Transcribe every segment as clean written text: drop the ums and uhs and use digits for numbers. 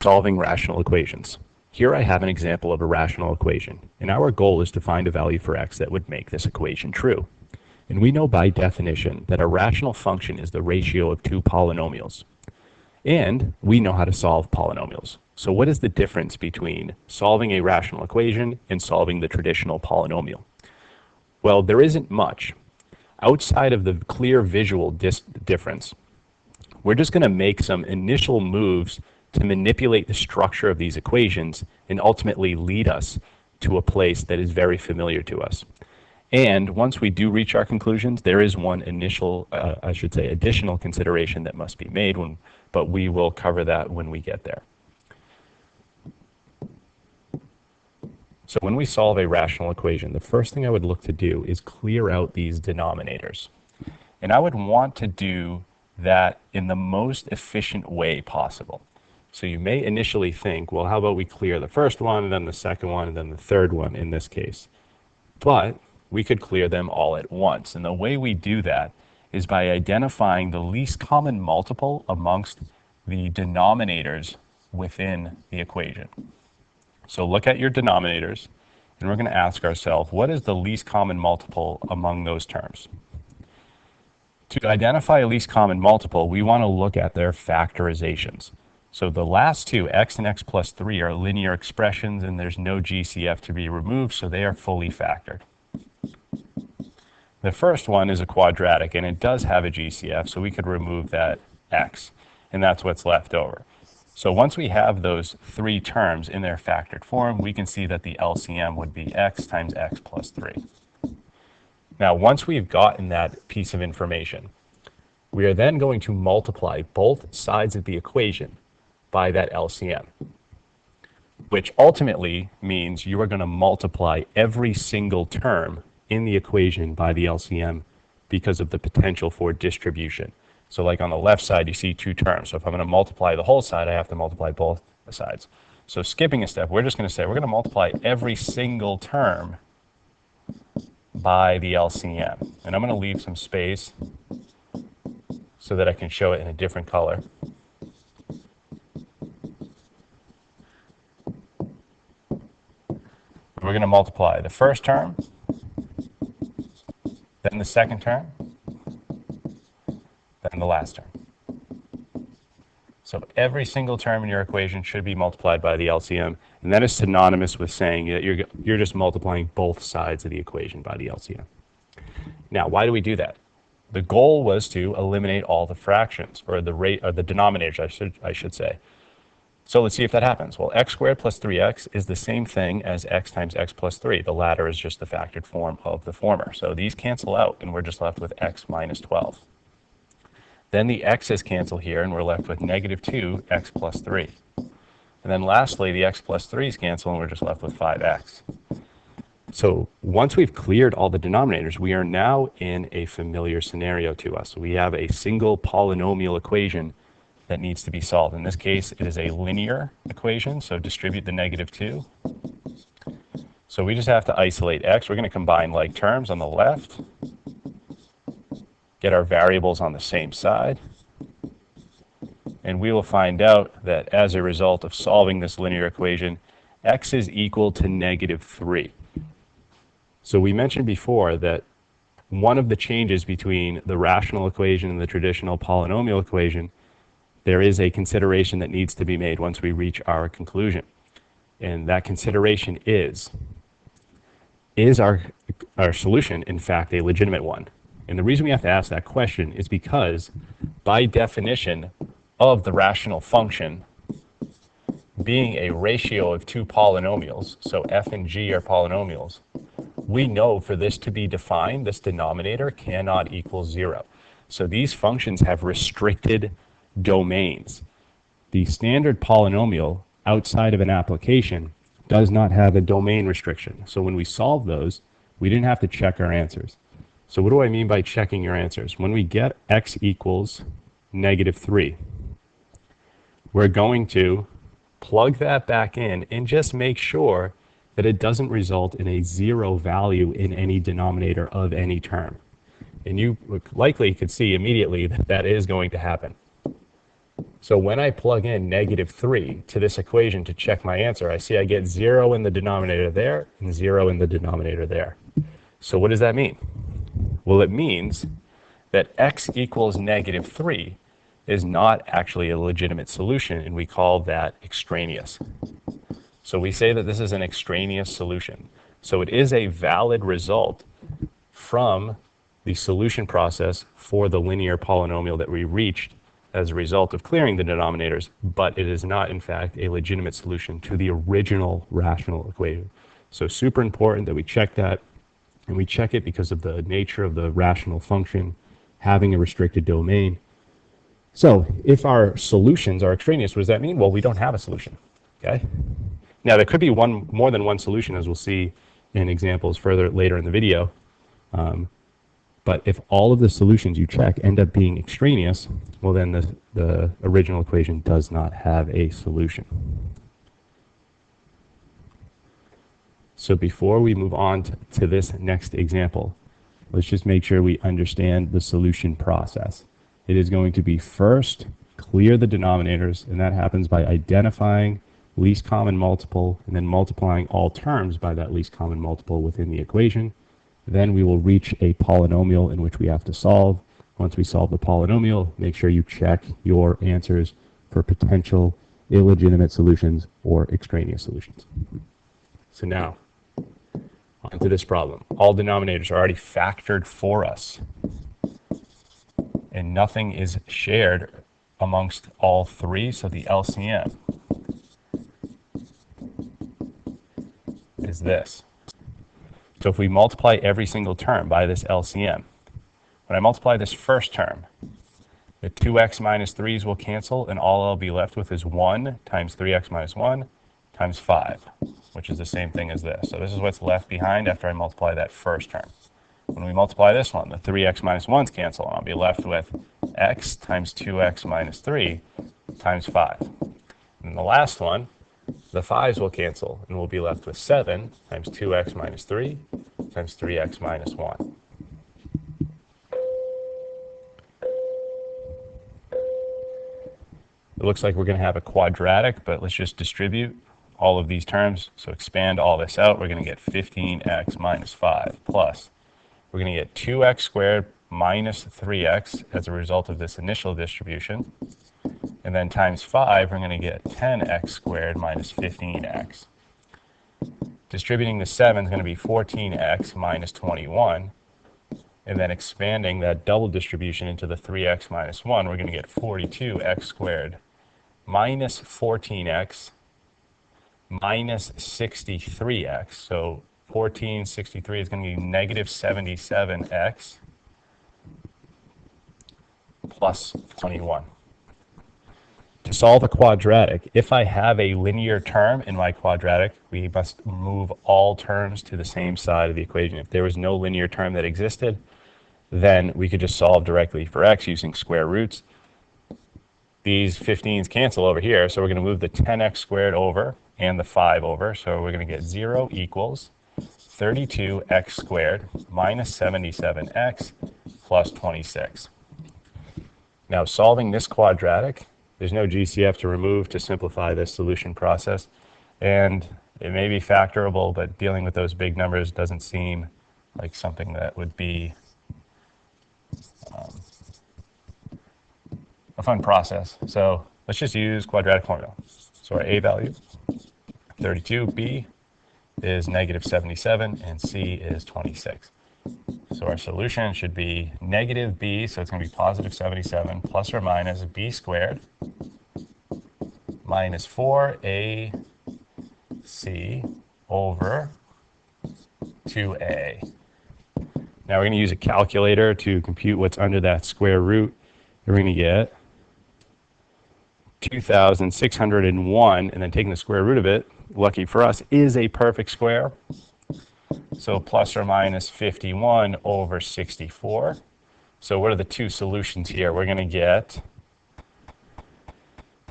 Solving rational equations. Here I have an example of a rational equation, and our goal is to find a value for x that would make this equation true. And we know by definition that a rational function is the ratio of two polynomials. And we know how to solve polynomials. So what is the difference between solving a rational equation and solving the traditional polynomial? Well, there isn't much. Outside of the clear visual difference, we're just going to make some initial moves to manipulate the structure of these equations and ultimately lead us to a place that is very familiar to us. And once we do reach our conclusions, there is one additional consideration that must be made, but we will cover that when we get there. So when we solve a rational equation, the first thing I would look to do is clear out these denominators. And I would want to do that in the most efficient way possible. So you may initially think, well, how about we clear the first one, and then the second one, and then the third one in this case. But we could clear them all at once. And the way we do that is by identifying the least common multiple amongst the denominators within the equation. So look at your denominators, and we're going to ask ourselves, what is the least common multiple among those terms? To identify a least common multiple, we want to look at their factorizations. So the last two, x and x plus 3, are linear expressions, and there's no GCF to be removed, so they are fully factored. The first one is a quadratic, and it does have a GCF, so we could remove that x, and that's what's left over. So once we have those three terms in their factored form, we can see that the LCM would be x times x plus 3. Now, once we've gotten that piece of information, we are then going to multiply both sides of the equation by that LCM, which ultimately means you are going to multiply every single term in the equation by the LCM because of the potential for distribution. So like on the left side, you see two terms. So if I'm going to multiply the whole side, I have to multiply both sides. So skipping a step, we're just going to say we're going to multiply every single term by the LCM. And I'm going to leave some space so that I can show it in a different color. We're going to multiply the first term, then the second term, then the last term. So every single term in your equation should be multiplied by the LCM, and that is synonymous with saying that you're just multiplying both sides of the equation by the LCM. Now, why do we do that? The goal was to eliminate all the fractions, or the denominators, I should say. So let's see if that happens. Well, x squared plus 3x is the same thing as x times x plus 3. The latter is just the factored form of the former. So these cancel out, and we're just left with x minus 12. Then the x's cancel here, and we're left with negative 2x plus 3. And then lastly, the x plus 3's cancel, and we're just left with 5x. So once we've cleared all the denominators, we are now in a familiar scenario to us. We have a single polynomial equation that needs to be solved. In this case, it is a linear equation, so distribute the negative 2. So we just have to isolate x. We're going to combine like terms on the left, get our variables on the same side, and we will find out that as a result of solving this linear equation, x is equal to negative 3. So we mentioned before that one of the changes between the rational equation and the traditional polynomial equation, there is a consideration that needs to be made once we reach our conclusion. And that consideration is our solution, in fact, a legitimate one? And the reason we have to ask that question is because, by definition of the rational function being a ratio of two polynomials, so f and g are polynomials, we know for this to be defined, this denominator cannot equal 0. So these functions have restricted domains. The standard polynomial outside of an application does not have a domain restriction. So when we solve those, we didn't have to check our answers. So what do I mean by checking your answers? When we get x equals negative 3, we're going to plug that back in and just make sure that it doesn't result in a 0 value in any denominator of any term. And you likely could see immediately that that is going to happen. So when I plug in -3 to this equation to check my answer, I see I get 0 in the denominator there and 0 in the denominator there. So what does that mean? Well, it means that x equals -3 is not actually a legitimate solution, and we call that extraneous. So we say that this is an extraneous solution. So it is a valid result from the solution process for the linear polynomial that we reached as a result of clearing the denominators, but it is not, in fact, a legitimate solution to the original rational equation. So super important that we check that, and we check it because of the nature of the rational function having a restricted domain. So if our solutions are extraneous, what does that mean? Well, we don't have a solution, okay? Now, there could be more than one solution, as we'll see in examples further later in the video. But if all of the solutions you check end up being extraneous, well, then the original equation does not have a solution. So before we move on to this next example, let's just make sure we understand the solution process. It is going to be first clear the denominators, and that happens by identifying least common multiple and then multiplying all terms by that least common multiple within the equation. Then we will reach a polynomial in which we have to solve. Once we solve the polynomial, make sure you check your answers for potential illegitimate solutions or extraneous solutions. So now, onto this problem. All denominators are already factored for us, and nothing is shared amongst all three, so the LCM is this. So if we multiply every single term by this LCM, when I multiply this first term, the 2x minus 3's will cancel, and all I'll be left with is 1 times 3x minus 1 times 5, which is the same thing as this. So this is what's left behind after I multiply that first term. When we multiply this one, the 3x minus 1's cancel, and I'll be left with x times 2x minus 3 times 5. And the last one, the 5's will cancel, and we'll be left with 7 times 2x minus 3 times 3x minus 1. It looks like we're going to have a quadratic, but let's just distribute all of these terms. So expand all this out. We're going to get 15x minus 5 plus. We're going to get 2x squared minus 3x as a result of this initial distribution. And then times 5, we're going to get 10x squared minus 15x. Distributing the 7 is going to be 14x minus 21. And then expanding that double distribution into the 3x minus 1, we're going to get 42x squared minus 14x minus 63x. So 1463 is going to be negative 77x plus 21. To solve a quadratic, if I have a linear term in my quadratic, we must move all terms to the same side of the equation. If there was no linear term that existed, then we could just solve directly for x using square roots. These 15's cancel over here, so we're going to move the 10x squared over and the 5 over. So we're going to get 0 equals 32x squared minus 77x plus 26. Now solving this quadratic, there's no GCF to remove to simplify this solution process. And it may be factorable, but dealing with those big numbers doesn't seem like something that would be a fun process. So let's just use quadratic formula. So our A value, 32, B is negative 77, and C is 26. So our solution should be negative b, so it's going to be positive 77, plus or minus b squared minus 4ac over 2a. Now we're going to use a calculator to compute what's under that square root. We're going to get 2,601, and then taking the square root of it, lucky for us, is a perfect square. So plus or minus 51 over 64. So what are the two solutions here? We're going to get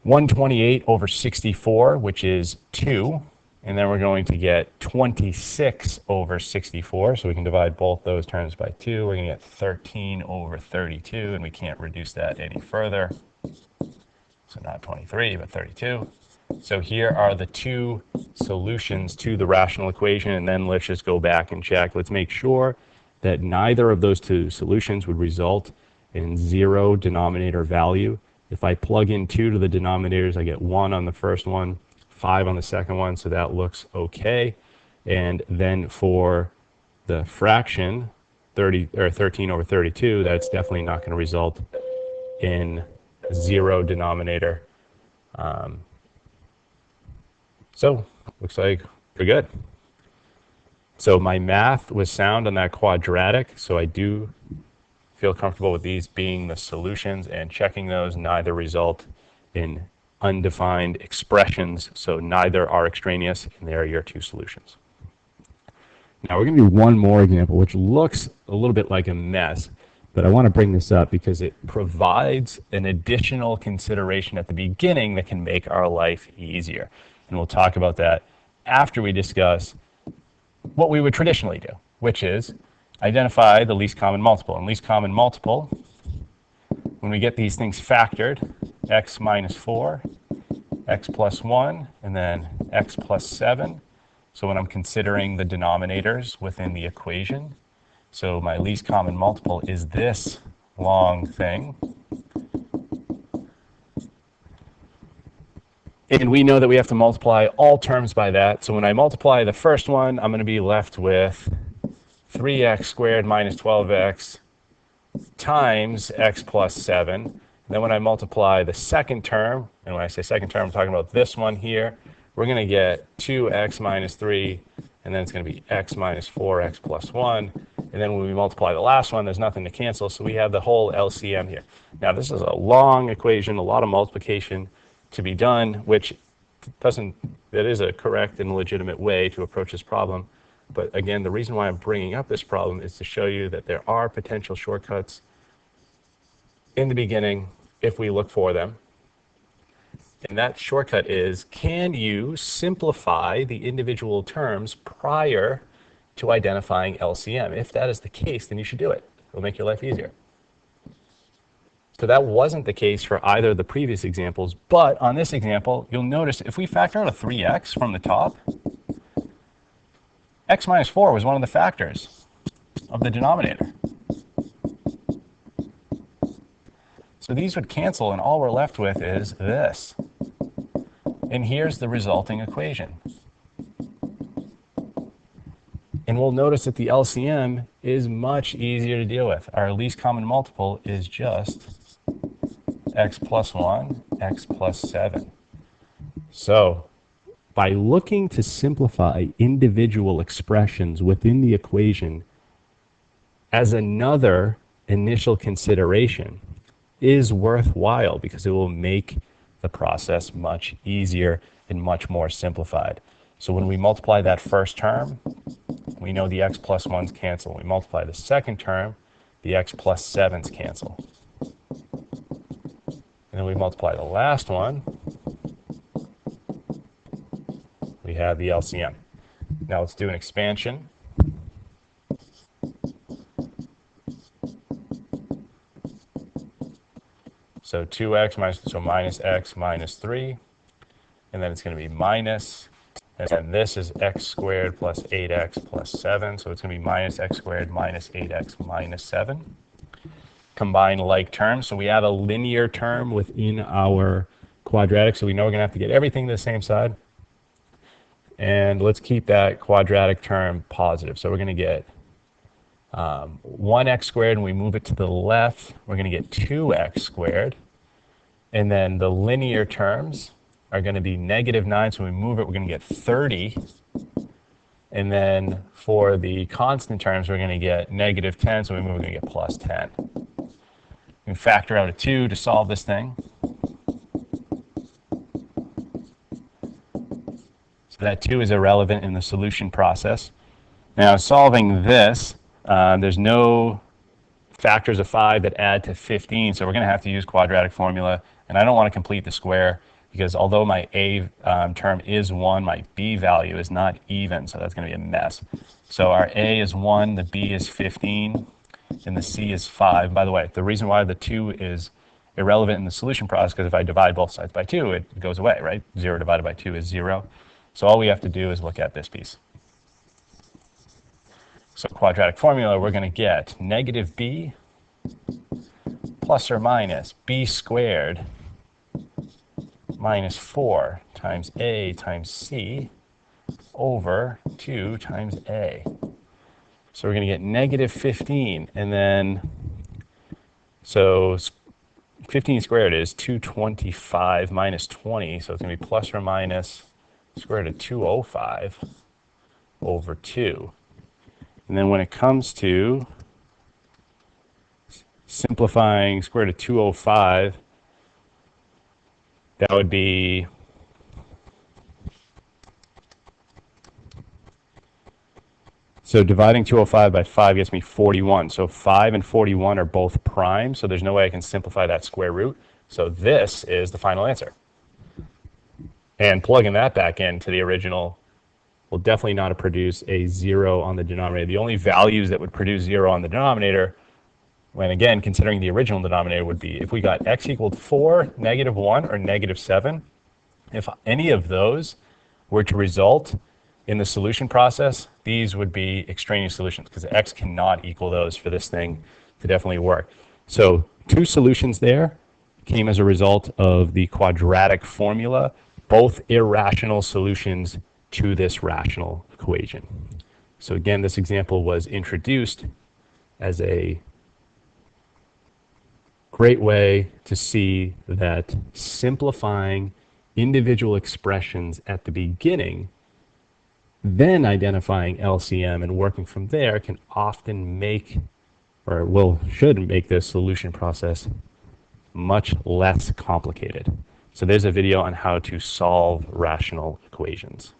128 over 64, which is 2. And then we're going to get 26 over 64. So we can divide both those terms by 2. We're going to get 13 over 32, and we can't reduce that any further. So not 23, but 32. So here are the two solutions to the rational equation, and then let's just go back and check. Let's make sure that neither of those two solutions would result in 0 denominator value. If I plug in 2 to the denominators, I get 1 on the first one, 5 on the second one, so that looks okay. And then for the fraction, 13 over 32, that's definitely not going to result in 0 denominator. So looks like we're good. So my math was sound on that quadratic, so I do feel comfortable with these being the solutions, and checking those neither result in undefined expressions, so neither are extraneous, and they are your two solutions. Now we're going to do one more example, which looks a little bit like a mess, but I want to bring this up because it provides an additional consideration at the beginning that can make our life easier. And we'll talk about that after we discuss what we would traditionally do, which is identify the least common multiple. And least common multiple, when we get these things factored, x minus 4, x plus 1, and then x plus 7. So when I'm considering the denominators within the equation, so my least common multiple is this long thing. And we know that we have to multiply all terms by that. So when I multiply the first one, I'm going to be left with 3x squared minus 12x times x plus 7. And then when I multiply the second term, and when I say second term, I'm talking about this one here, we're going to get 2x minus 3, and then it's going to be x minus 4x plus 1. And then when we multiply the last one, there's nothing to cancel, so we have the whole LCM here. Now this is a long equation, a lot of multiplication to be done, which that is a correct and legitimate way to approach this problem. But again, the reason why I'm bringing up this problem is to show you that there are potential shortcuts in the beginning if we look for them. And that shortcut is, can you simplify the individual terms prior to identifying LCM? If that is the case, then you should do it. It'll make your life easier. So that wasn't the case for either of the previous examples, but on this example, you'll notice if we factor out a 3x from the top, x minus 4 was one of the factors of the denominator. So these would cancel, and all we're left with is this. And here's the resulting equation. And we'll notice that the LCM is much easier to deal with. Our least common multiple is just x plus 1, x plus 7. So by looking to simplify individual expressions within the equation as another initial consideration is worthwhile, because it will make the process much easier and much more simplified. So when we multiply that first term, we know the x plus 1's cancel. When we multiply the second term, the x plus 7's cancel. And then we multiply the last one, we have the LCM. Now let's do an expansion. So 2x minus x minus 3, and then it's going to be minus, and then this is x squared plus 8x plus 7, so it's going to be minus x squared minus 8x minus 7. Combine like terms, so we have a linear term within our quadratic, so we know we're going to have to get everything to the same side. And let's keep that quadratic term positive. So we're going to get 1x squared, and we move it to the left, we're going to get 2x squared. And then the linear terms are going to be negative 9, so when we move it, we're going to get 30. And then for the constant terms, we're going to get negative 10, so when we move, we're going to get plus 10. We can factor out a 2 to solve this thing. So that 2 is irrelevant in the solution process. Now, solving this, there's no factors of 5 that add to 15, so we're going to have to use quadratic formula. And I don't want to complete the square, because although my a term is 1, my b value is not even, so that's going to be a mess. So our a is 1, the b is 15, and the c is 5. By the way, the reason why the 2 is irrelevant in the solution process because if I divide both sides by 2, it goes away, right? 0 divided by 2 is 0. So all we have to do is look at this piece. So quadratic formula, we're going to get negative b plus or minus b squared minus 4 times a times c over 2 times a. So we're going to get negative 15, and then, so 15 squared is 225 minus 20, so it's going to be plus or minus square root of 205 over 2. And then when it comes to simplifying square root of 205, that would be so dividing 205 by 5 gets me 41. So 5 and 41 are both prime, so there's no way I can simplify that square root. So this is the final answer. And plugging that back into the original will definitely not produce a 0 on the denominator. The only values that would produce 0 on the denominator, when again considering the original denominator, would be if we got x equaled 4, negative 1, or negative 7. If any of those were to result in the solution process, these would be extraneous solutions because x cannot equal those for this thing to definitely work. So 2 solutions there came as a result of the quadratic formula, both irrational solutions to this rational equation. So again, this example was introduced as a great way to see that simplifying individual expressions at the beginning, then identifying LCM and working from there can often make, or should make this solution process much less complicated. So there's a video on how to solve rational equations.